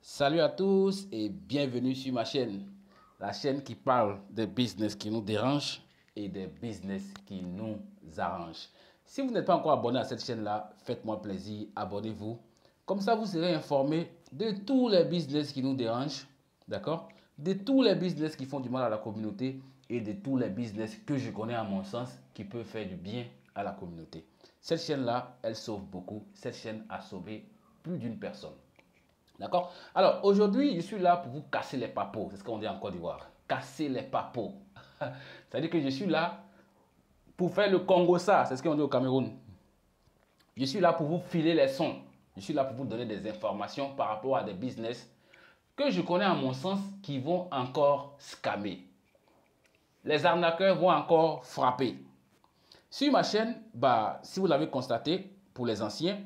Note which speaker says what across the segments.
Speaker 1: Salut à tous et bienvenue sur ma chaîne. La chaîne qui parle des business qui nous dérangent et des business qui nous arrangent. Si vous n'êtes pas encore abonné à cette chaîne-là, faites-moi plaisir, abonnez-vous. Comme ça, vous serez informé de tous les business qui nous dérangent, d'accord? De tous les business qui font du mal à la communauté et de tous les business que je connais à mon sens qui peuvent faire du bien à la communauté. Cette chaîne-là, elle sauve beaucoup. Cette chaîne a sauvé plus d'une personne. D'accord? Alors, aujourd'hui, je suis là pour vous casser les papeaux. C'est ce qu'on dit en Côte d'Ivoire. Casser les papeaux. C'est-à-dire que je suis là pour faire le Congo-ça. C'est ce qu'on dit au Cameroun. Je suis là pour vous filer les sons. Je suis là pour vous donner des informations par rapport à des business que je connais à mon sens qui vont encore scammer. Les arnaqueurs vont encore frapper. Sur ma chaîne, si vous l'avez constaté, pour les anciens,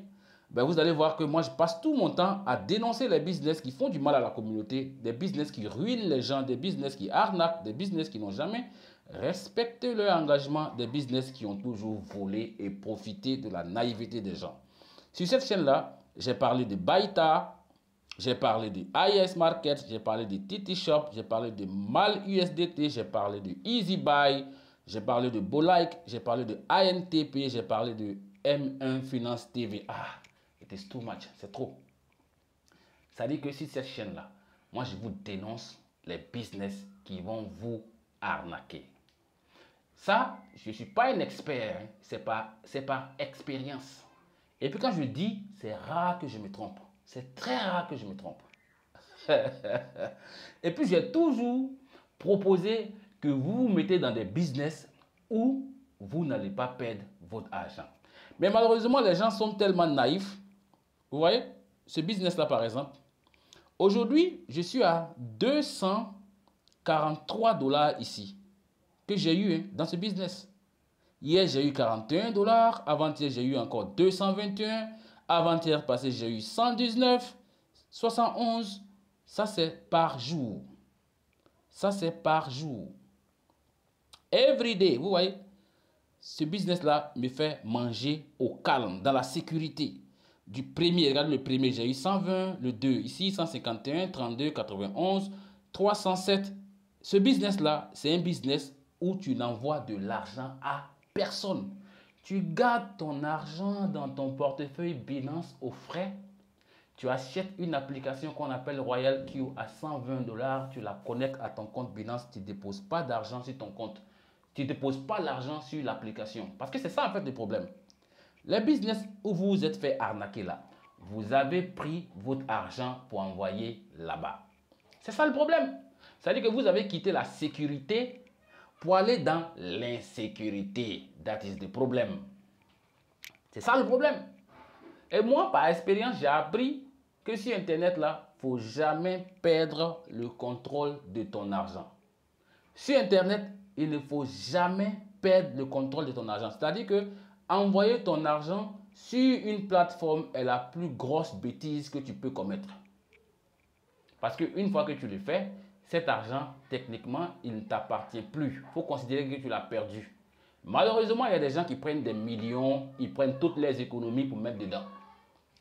Speaker 1: vous allez voir que moi, je passe tout mon temps à dénoncer les business qui font du mal à la communauté, des business qui ruinent les gens, des business qui arnaquent, des business qui n'ont jamais respecté leur engagement, des business qui ont toujours volé et profité de la naïveté des gens. Sur cette chaîne-là, j'ai parlé de Baita, j'ai parlé de IS Market, j'ai parlé de TT Shop, j'ai parlé de Mal USDT, j'ai parlé de Easy Buy, j'ai parlé de Bolike, j'ai parlé de INTP, j'ai parlé de M1 Finance TV. It is too much, c'est trop. Ça dit que sur cette chaîne-là, moi je vous dénonce les business qui vont vous arnaquer. Ça, je ne suis pas un expert, hein. C'est par expérience. Et puis quand je dis, c'est rare que je me trompe. C'est très rare que je me trompe. Et puis j'ai toujours proposé que vous vous mettez dans des business où vous n'allez pas perdre votre argent. Mais malheureusement, les gens sont tellement naïfs. Vous voyez, ce business-là par exemple, aujourd'hui, je suis à 243 $ ici que j'ai eu dans ce business. Hier, j'ai eu 41 $. Avant-hier, j'ai eu encore 221. Avant-hier passé, j'ai eu 119, 71. Ça, c'est par jour. Ça, c'est par jour. Every day, vous voyez, ce business-là me fait manger au calme, dans la sécurité. Du premier, regardez le premier, j'ai eu 120, le 2, ici 151, 32, 91, 307. Ce business-là, c'est un business où tu n'envoies de l'argent à personne. Tu gardes ton argent dans ton portefeuille Binance au frais. Tu achètes une application qu'on appelle Royal Q à 120 $. Tu la connectes à ton compte Binance. Tu ne déposes pas d'argent sur ton compte. Tu ne déposes pas l'argent sur l'application. Parce que c'est ça en fait le problème. Les business où vous vous êtes fait arnaquer là, vous avez pris votre argent pour envoyer là-bas. C'est ça le problème. C'est-à-dire que vous avez quitté la sécurité pour aller dans l'insécurité. That is the problem. C'est ça le problème. Et moi, par expérience, j'ai appris que sur Internet, là, il ne faut jamais perdre le contrôle de ton argent. Sur Internet, il ne faut jamais perdre le contrôle de ton argent. C'est-à-dire que envoyer ton argent sur une plateforme est la plus grosse bêtise que tu peux commettre. Parce qu'une fois que tu le fais, cet argent, techniquement, il ne t'appartient plus. Il faut considérer que tu l'as perdu. Malheureusement, il y a des gens qui prennent des millions, ils prennent toutes les économies pour mettre dedans.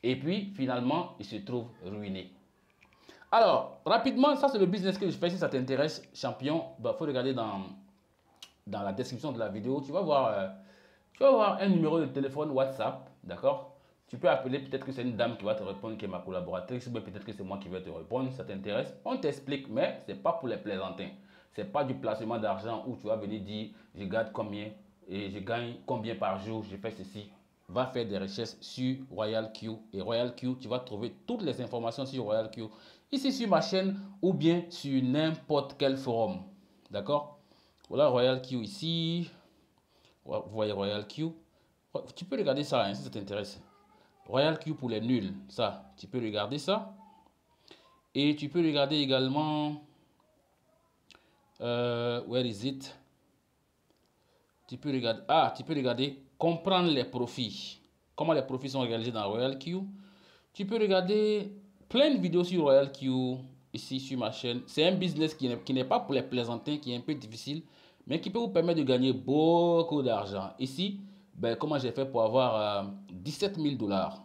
Speaker 1: Et puis, finalement, ils se trouvent ruinés. Alors, rapidement, ça c'est le business que je fais. Si ça t'intéresse, champion, il faut regarder dans la description de la vidéo. Tu vas voir un numéro de téléphone WhatsApp, d'accord? Tu peux appeler, peut-être que c'est une dame qui va te répondre, qui est ma collaboratrice, mais peut-être que c'est moi qui vais te répondre. Ça t'intéresse, on t'explique, mais ce n'est pas pour les plaisantins. Ce n'est pas du placement d'argent où tu vas venir dire, je garde combien et je gagne combien par jour, je fais ceci. Va faire des recherches sur Royal Q. Et Royal Q, tu vas trouver toutes les informations sur Royal Q. Ici sur ma chaîne ou bien sur n'importe quel forum. D'accord? Voilà Royal Q ici. Vous voyez Royal Q. Tu peux regarder ça hein, si ça t'intéresse. Royal Q pour les nuls. Ça, tu peux regarder ça. Et tu peux regarder également... where is it? Tu peux regarder comprendre les profits. Comment les profits sont réalisés dans Royal Q. Tu peux regarder plein de vidéos sur Royal Q ici sur ma chaîne. C'est un business qui n'est pas pour les plaisantins, qui est un peu difficile, mais qui peut vous permettre de gagner beaucoup d'argent. Ici, comment j'ai fait pour avoir 17 000 $.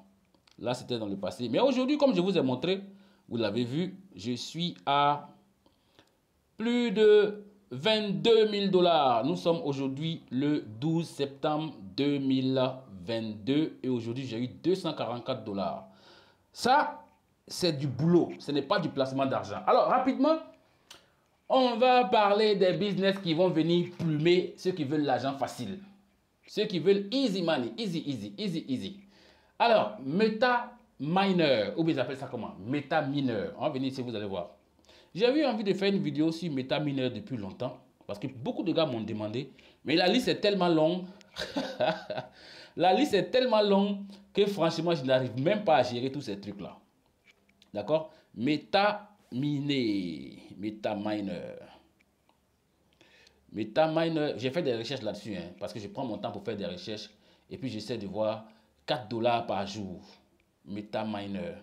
Speaker 1: Là, c'était dans le passé. Mais aujourd'hui, comme je vous ai montré, Vous l'avez vu, je suis à plus de 22 000 dollars. Nous sommes aujourd'hui le 12 septembre 2022 et aujourd'hui j'ai eu 244 dollars. Ça, c'est du boulot, ce n'est pas du placement d'argent. Alors rapidement, on va parler des business qui vont venir plumer ceux qui veulent l'argent facile. Ceux qui veulent easy money, easy. Alors, MetaMiner, ou bien ils appellent ça comment? MetaMiner. On va venir ici, vous allez voir. J'ai eu envie de faire une vidéo sur MetaMiner depuis longtemps, parce que beaucoup de gars m'ont demandé, mais la liste est tellement longue. La liste est tellement longue que franchement, je n'arrive même pas à gérer tous ces trucs-là. D'accord? MetaMiner. MetaMiner, j'ai fait des recherches là-dessus, hein, parce que je prends mon temps pour faire des recherches, et puis j'essaie de voir 4 dollars par jour. MetaMiner.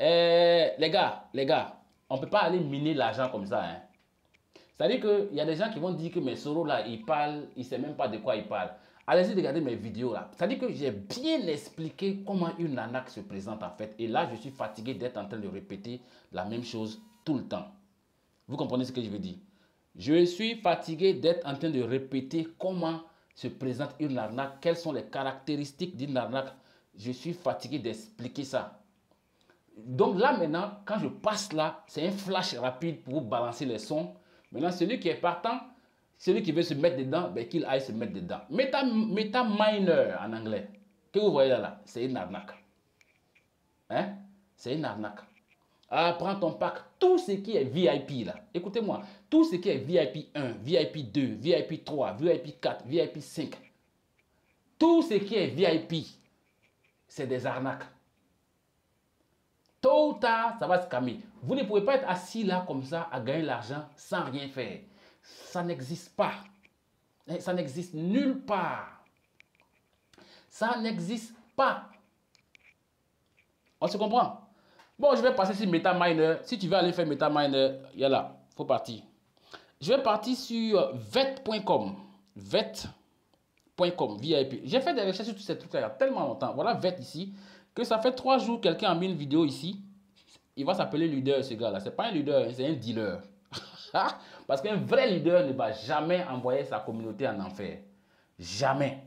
Speaker 1: Les gars, on ne peut pas aller miner l'argent comme ça. Hein. C'est-à-dire qu'il y a des gens qui vont dire que mes Soros là, ils parlent, ils ne savent même pas de quoi ils parlent. Allez-y regarder mes vidéos là. C'est-à-dire que j'ai bien expliqué comment une arnaque se présente en fait. Et là, je suis fatigué d'être en train de répéter la même chose tout le temps. Vous comprenez ce que je veux dire? Je suis fatigué d'être en train de répéter comment se présente une arnaque, quelles sont les caractéristiques d'une arnaque. Je suis fatigué d'expliquer ça. Donc là maintenant, quand je passe là, c'est un flash rapide pour vous balancer les sons. Maintenant, celui qui est partant, celui qui veut se mettre dedans, ben, qu'il aille se mettre dedans. MetaMiner en anglais, que vous voyez là, c'est une arnaque. Hein? C'est une arnaque. Ah, prends ton pack, tout ce qui est VIP là, écoutez-moi, tout ce qui est VIP 1, VIP 2, VIP 3, VIP 4, VIP 5, tout ce qui est VIP, c'est des arnaques. Tôt ou tard, ça va se calmer. Vous ne pouvez pas être assis là comme ça à gagner l'argent sans rien faire. Ça n'existe pas. Ça n'existe nulle part. Ça n'existe pas. On se comprend? Bon, je vais passer sur MetaMiner. Si tu veux aller faire MetaMiner, il y a là, il faut partir. Je vais partir sur vet.com. Vet.com, VIP. J'ai fait des recherches sur tous ces trucs-là il y a tellement longtemps. Voilà Vet ici, que ça fait 3 jours quelqu'un a mis une vidéo ici. Il va s'appeler leader, ce gars-là. Ce n'est pas un leader, c'est un dealer. Parce qu'un vrai leader ne va jamais envoyer sa communauté en enfer. Jamais.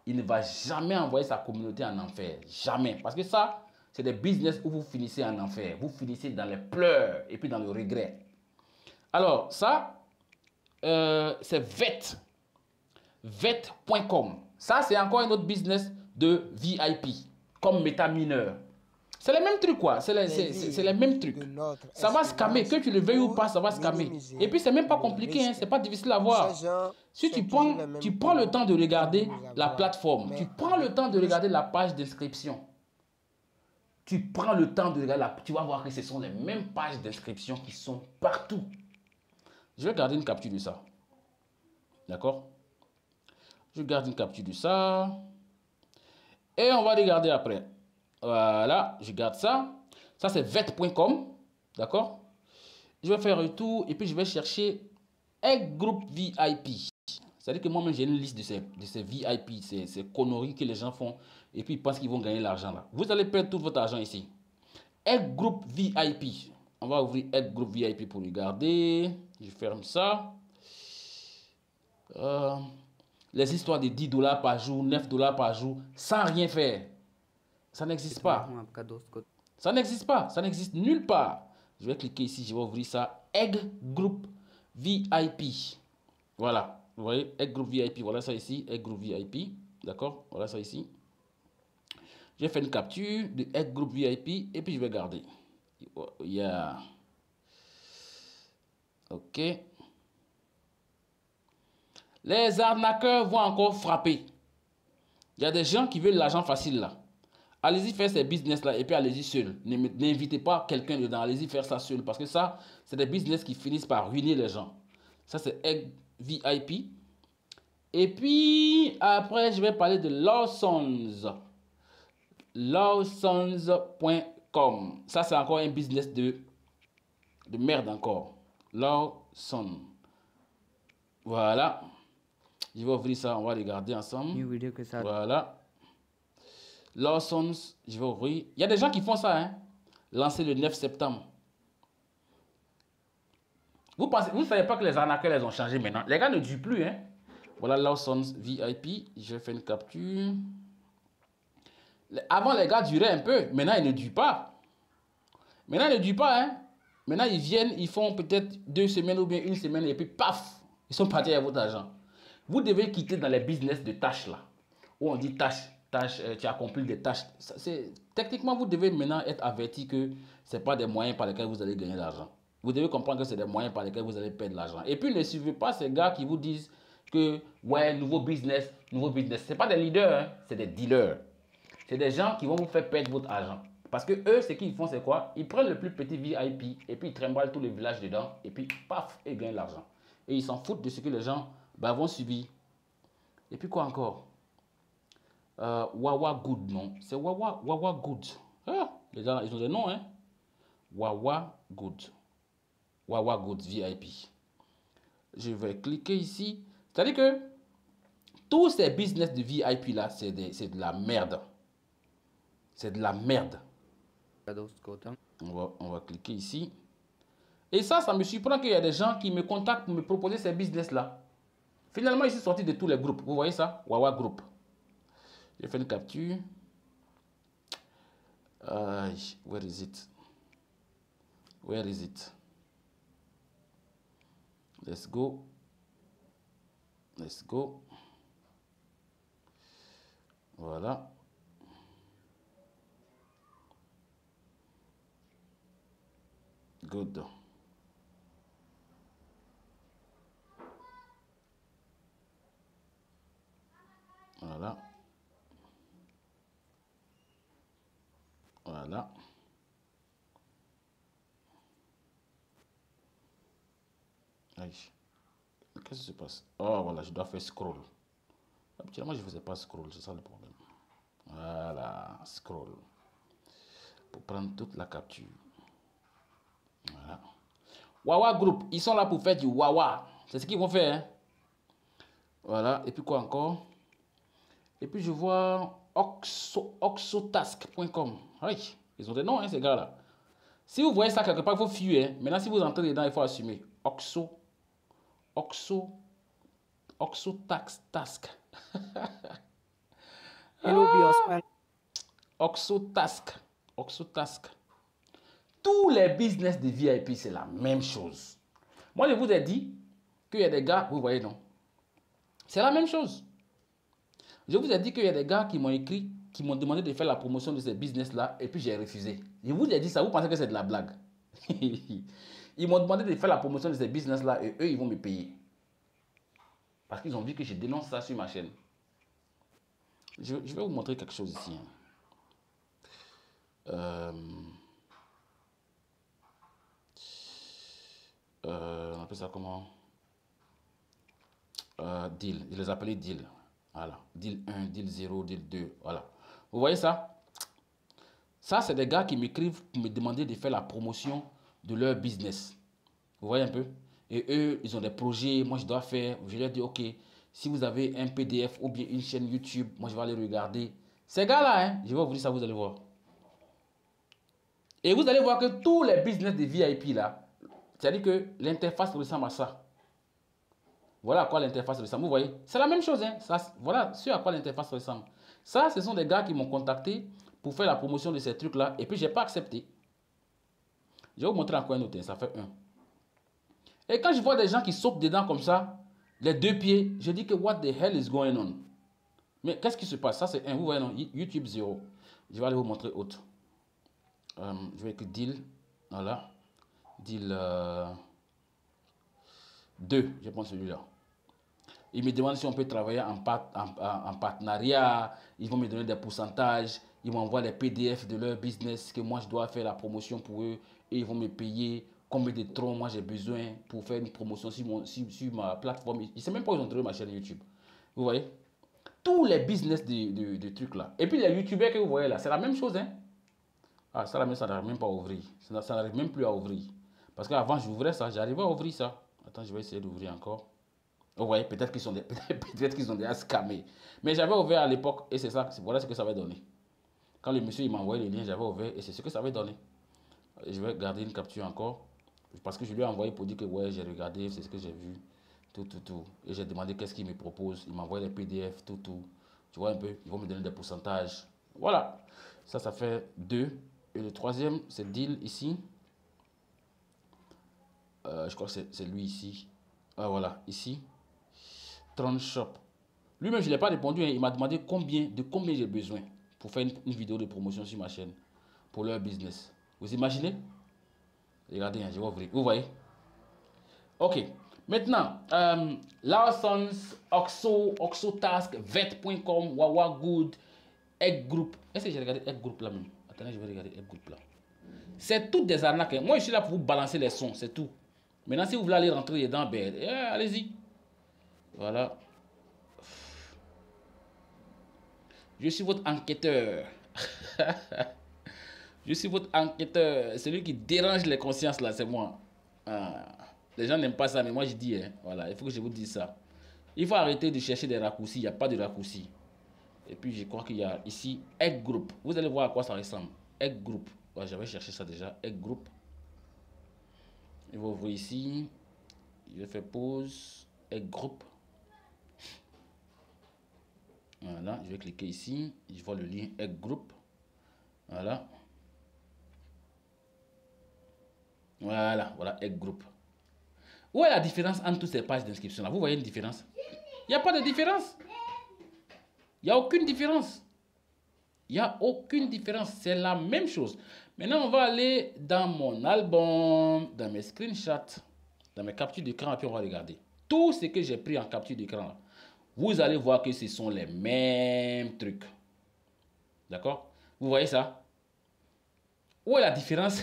Speaker 1: Il ne va jamais envoyer sa communauté en enfer. Jamais. Parce que ça, c'est des business où vous finissez en enfer. Vous finissez dans les pleurs et puis dans le regret. Alors, ça, c'est Vet. Vet.com. Ça, c'est encore un autre business de VIP, comme MetaMiner. C'est les mêmes trucs, quoi. C'est les mêmes trucs. Ça va se calmer. Que tu le veuilles ou pas, ça va se calmer. Et puis, c'est même pas compliqué. Hein. C'est pas difficile à voir. Si tu prends le temps de regarder la plateforme, tu prends le temps de regarder la page d'inscription, tu prends le temps de regarder, tu vas voir que ce sont les mêmes pages d'inscription qui sont partout. Je vais garder une capture de ça. D'accord? Je garde une capture de ça. Et on va regarder après. Voilà, je garde ça. Ça, c'est vet.com. D'accord? Je vais faire un tour et puis je vais chercher Egg Group VIP. C'est-à-dire que moi-même, j'ai une liste de ces VIP, ces conneries que les gens font et puis ils pensent qu'ils vont gagner l'argent là. Vous allez perdre tout votre argent ici. Egg Group VIP. On va ouvrir Egg Group VIP pour regarder. Je ferme ça. Les histoires de 10 dollars par jour, 9 dollars par jour, sans rien faire. Ça n'existe pas. Ça n'existe pas. Ça n'existe nulle part. Je vais cliquer ici, je vais ouvrir ça. Egg Group VIP. Voilà. Vous voyez, Egg Group VIP. Voilà ça ici. Egg Group VIP. D'accord? Voilà ça ici. J'ai fait une capture de Egg Group VIP et puis je vais garder. Yeah. OK. Les arnaqueurs vont encore frapper. Il y a des gens qui veulent l'argent facile là. Allez-y faire ces business-là et puis allez-y seul. N'invitez pas quelqu'un dedans. Allez-y faire ça seul. Parce que ça, c'est des business qui finissent par ruiner les gens. Ça, c'est Egg VIP. Et puis, après, je vais parler de Lawsons. Lawsons.com. Ça, c'est encore un business de merde encore. Lawson. Voilà. Je vais ouvrir ça. On va regarder ensemble. Voilà. Lawsons, je vais ouvrir. Il y a des gens qui font ça, hein. lancé le 9 septembre. Vous ne savez pas que les arnaqueurs les ont changés maintenant. Les gars ne durent plus. Hein. Voilà Lawson's VIP. Je fais une capture. Avant, les gars duraient un peu. Maintenant, ils ne durent pas. Maintenant, ils ne durent pas. Hein. Maintenant, ils viennent, ils font peut-être 2 semaines ou bien 1 semaine et puis paf, ils sont partis avec votre argent. Vous devez quitter dans les business de tâches là. Où on dit tâches, tu accomplis des tâches. Techniquement, vous devez maintenant être averti que ce n'est pas des moyens par lesquels vous allez gagner de l'argent. Vous devez comprendre que c'est des moyens par lesquels vous allez perdre de l'argent. Et puis, ne suivez pas ces gars qui vous disent que, ouais, nouveau business, nouveau business. Ce n'est pas des leaders, hein, c'est des dealers. C'est des gens qui vont vous faire perdre votre argent. Parce que eux, ce qu'ils font, c'est quoi? Ils prennent le plus petit VIP et puis ils trimballent tous les villages dedans et puis paf, ils gagnent l'argent. Et ils s'en foutent de ce que les gens vont subir. Et puis quoi encore? Wawa Good, non? C'est Wawa Good. Ah, les gens, ils ont des noms, hein? Wawa Good. Wawa Good VIP. Je vais cliquer ici. C'est-à-dire que tous ces business de VIP là, c'est de la merde. C'est de la merde. On va cliquer ici. Et ça me surprend qu'il y a des gens qui me contactent pour me proposer ces business-là. Finalement, ils sont sortis de tous les groupes. Vous voyez ça? Wawa Group. J'ai fait une capture. Where is it? Where is it? Let's go. Let's go. Voilà. Good. Voilà. Voilà. Qu'est-ce qui se passe? Oh, voilà, je dois faire scroll. Habituellement, je ne faisais pas scroll, c'est ça le problème. Voilà, scroll. Pour prendre toute la capture. Voilà. Wawa Group, ils sont là pour faire du Wawa. C'est ce qu'ils vont faire. Hein? Voilà, et puis quoi encore? Et puis je vois oxotask.com. Oui, ils ont des noms, hein, ces gars-là. Si vous voyez ça quelque part, il faut fuir. Hein. Maintenant, si vous entrez dedans, il faut assumer. Oxotask. Oxotask. Tous les business de VIP, c'est la même chose. Moi, je vous ai dit qu'il y a des gars, vous voyez, non? C'est la même chose. Je vous ai dit qu'il y a des gars qui m'ont écrit, qui m'ont demandé de faire la promotion de ces business-là, et puis j'ai refusé. Je vous ai dit ça, vous pensez que c'est de la blague? Ils m'ont demandé de faire la promotion de ces business-là, et eux, ils vont me payer. Parce qu'ils ont vu que je dénonce ça sur ma chaîne. Je vais vous montrer quelque chose ici. Hein. On appelle ça comment? Deal. Je les appelais deal. Voilà. Deal 1, deal 0, deal 2. Voilà. Vous voyez ça? Ça, c'est des gars qui m'écrivent pour me demander de faire la promotion de leur business. Vous voyez un peu? Et eux, ils ont des projets. Moi, je dois faire. Je leur dis, OK, si vous avez un PDF ou bien une chaîne YouTube, moi, je vais aller regarder. Ces gars-là, hein, je vais vous dire ça, vous allez voir. Et vous allez voir que tous les business de VIP, là, c'est-à-dire que l'interface ressemble à ça. Voilà à quoi l'interface ressemble. Vous voyez, c'est la même chose. Hein. Ça, voilà ce à quoi l'interface ressemble. Ça, ce sont des gars qui m'ont contacté pour faire la promotion de ces trucs-là. Et puis, je n'ai pas accepté. Je vais vous montrer encore un autre. Ça fait un. Et quand je vois des gens qui sautent dedans comme ça, les deux pieds, je dis que what the hell is going on? Mais qu'est-ce qui se passe? Ça, c'est un. Vous voyez, non? YouTube 0. Je vais aller vous montrer autre. Je vais écrire deal. Voilà. Deal 2. Je prends celui-là. Ils me demandent si on peut travailler en partenariat. Ils vont me donner des pourcentages. Ils m'envoient les PDF de leur business que moi je dois faire la promotion pour eux. Et ils vont me payer combien de troncs moi j'ai besoin pour faire une promotion sur ma plateforme. Ils ne savent même pas où ils ont trouvé ma chaîne YouTube. Vous voyez? Tous les business de trucs là. Et puis les youtubeurs que vous voyez là, c'est la même chose. Hein? Ah, ça n'arrive même pas à ouvrir. Ça n'arrive même plus à ouvrir. Parce qu'avant j'ouvrais ça, j'arrivais à ouvrir ça. Attends, je vais essayer d'ouvrir encore. Vous voyez, peut-être qu'ils sont, déjà scammés. Mais j'avais ouvert à l'époque et c'est ça, voilà ce que ça avait donné. Quand le monsieur il m'a envoyé le lien, j'avais ouvert et c'est ce que ça avait donné. Je vais garder une capture encore. Parce que je lui ai envoyé pour dire que ouais, j'ai regardé, c'est ce que j'ai vu. Tout. Et j'ai demandé qu'est-ce qu'il me propose. Il m'a envoyé les PDF, tout. Tu vois un peu, ils vont me donner des pourcentages. Voilà. Ça fait 2. Et le troisième, c'est deal ici. Je crois que c'est lui ici. Ah voilà, ici. Shop. Lui-même, je ne l'ai pas répondu. Hein. Il m'a demandé de combien j'ai besoin pour faire une vidéo de promotion sur ma chaîne pour leur business. Vous imaginez? Regardez, hein, je vais ouvrir. Vous voyez? Ok. Maintenant, Lawsons, Oxotask, Vet.com, Wawa Good, Egg Group. Est-ce que j'ai regardé Egg Group là même? Attendez, je vais regarder Egg Group là. C'est toutes des arnaques. Hein. Moi, je suis là pour vous balancer les sons, c'est tout. Maintenant, si vous voulez aller rentrer dedans, ben, allez-y. Voilà. Je suis votre enquêteur. Je suis votre enquêteur. Celui qui dérange les consciences là, c'est moi. Ah. Les gens n'aiment pas ça, mais moi je dis, hein, voilà, il faut que je vous dise ça. Il faut arrêter de chercher des raccourcis, il n'y a pas de raccourcis. Et puis je crois qu'il y a ici Egg Group. Vous allez voir à quoi ça ressemble. Egg Group. Ouais, j'avais cherché ça déjà. Egg Group. Et vous voyez ici. Je fais pause. Egg Group. Voilà, je vais cliquer ici. Je vois le lien Egg Group. Voilà. Voilà Egg Group. Où est la différence entre toutes ces pages d'inscription là? Vous voyez une différence? Il n'y a pas de différence. Il n'y a aucune différence. Il n'y a aucune différence. C'est la même chose. Maintenant, on va aller dans mon album, dans mes screenshots, dans mes captures d'écran, et puis on va regarder. Tout ce que j'ai pris en capture d'écran, vous allez voir que ce sont les mêmes trucs. D'accord? Vous voyez ça? Où est la différence?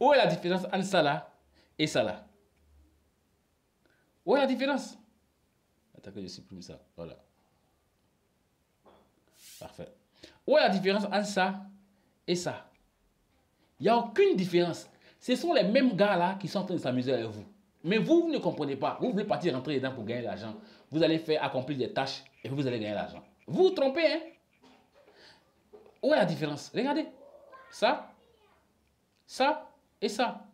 Speaker 1: Où est la différence entre ça là et ça là? Où est la différence? Attends que je supprime ça. Voilà. Parfait. Où est la différence entre ça et ça? Il n'y a aucune différence. Ce sont les mêmes gars là qui sont en train de s'amuser avec vous. Mais vous ne comprenez pas. Vous voulez partir rentrer dedans pour gagner l'argent. Vous allez faire accomplir des tâches et vous allez gagner l'argent. Vous vous trompez, hein? Où est la différence? Regardez. Ça et ça.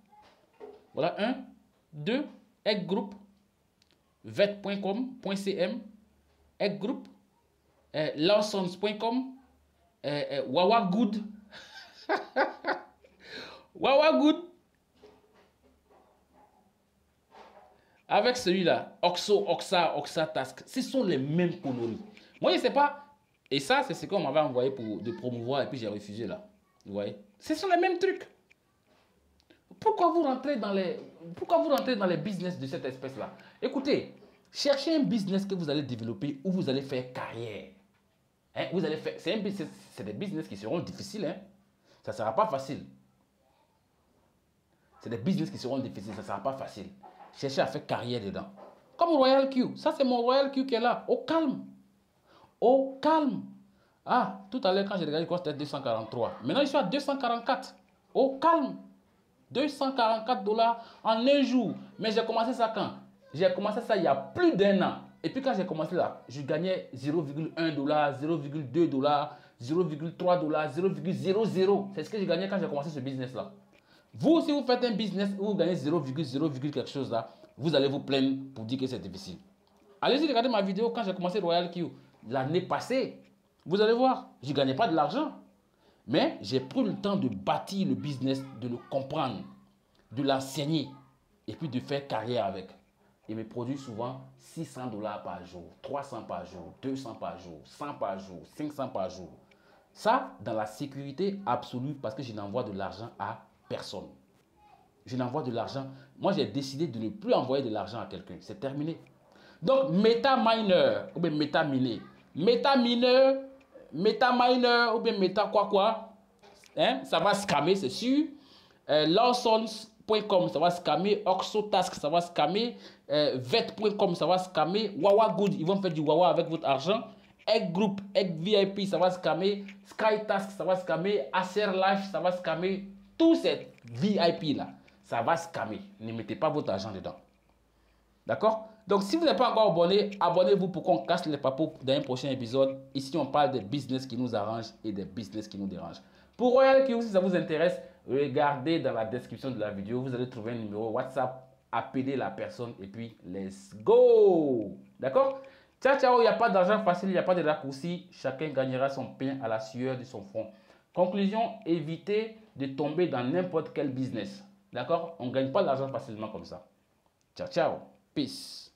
Speaker 1: Voilà, 1, 2, Egg Group, vet.com.cm, Egg Group, lawsons.com, Wawa Good, Wawa Good, avec celui-là, Oxatask, ce sont les mêmes conneries. Moi, je ne sais pas. Et ça, c'est ce qu'on m'avait envoyé pour de promouvoir et puis j'ai refusé là. Vous voyez? Ce sont les mêmes trucs. Pourquoi vous rentrez dans les business de cette espèce-là? Écoutez, cherchez un business que vous allez développer où vous allez faire carrière. Hein, c'est des business qui seront difficiles. Hein? Ça ne sera pas facile. C'est des business qui seront difficiles, ça ne sera pas facile. Cherchez à faire carrière dedans. Comme Royal Q. Ça, c'est mon Royal Q qui est là. Au calme. Au calme. Ah, tout à l'heure, quand j'ai regardé, c'était 243. Maintenant, je suis à 244. Au calme. 244 $ en un jour. Mais j'ai commencé ça quand? J'ai commencé ça il y a plus d'1 an. Et puis quand j'ai commencé là, je gagnais 0,1 $, 0,2 $, 0,3 $, 0,00. C'est ce que j'ai gagné quand j'ai commencé ce business là. Vous, si vous faites un business où vous gagnez 0,0, quelque chose là, vous allez vous plaindre pour dire que c'est difficile. Allez-y, regardez ma vidéo quand j'ai commencé Royal Q l'année passée. Vous allez voir, je ne gagnais pas de l'argent. Mais j'ai pris le temps de bâtir le business, de le comprendre, de l'enseigner et puis de faire carrière avec. Et mes produits souvent 600 $ par jour, 300 par jour, 200 par jour, 100 par jour, 500 par jour. Ça, dans la sécurité absolue parce que je n'envoie de l'argent à personne. Je n'envoie de l'argent. Moi, j'ai décidé de ne plus envoyer de l'argent à quelqu'un. C'est terminé. Donc, MetaMiner ou bien MetaMiner. MetaMiner ou bien Meta quoi, hein, ça va scammer, c'est sûr. Lawsons.com, ça va scammer. Oxotask, ça va scammer. Vet.com, ça va scammer. Wawa Good, ils vont faire du Wawa avec votre argent. Egg Group, Egg VIP, ça va scammer. SkyTask, ça va scammer. Acer Life, ça va scammer. Tous ces VIP là, ça va scammer. Ne mettez pas votre argent dedans. D'accord? Donc, si vous n'êtes pas encore abonné, abonnez-vous pour qu'on casse les papous dans un prochain épisode. Ici, on parle des business qui nous arrangent et des business qui nous dérangent. Pour Royal Key, si ça vous intéresse, regardez dans la description de la vidéo, vous allez trouver un numéro WhatsApp, appelez la personne et puis let's go. D'accord? Ciao, ciao, il n'y a pas d'argent facile, il n'y a pas de raccourci, chacun gagnera son pain à la sueur de son front. Conclusion, évitez de tomber dans n'importe quel business. D'accord? On ne gagne pas l'argent facilement comme ça. Ciao, ciao. Peace.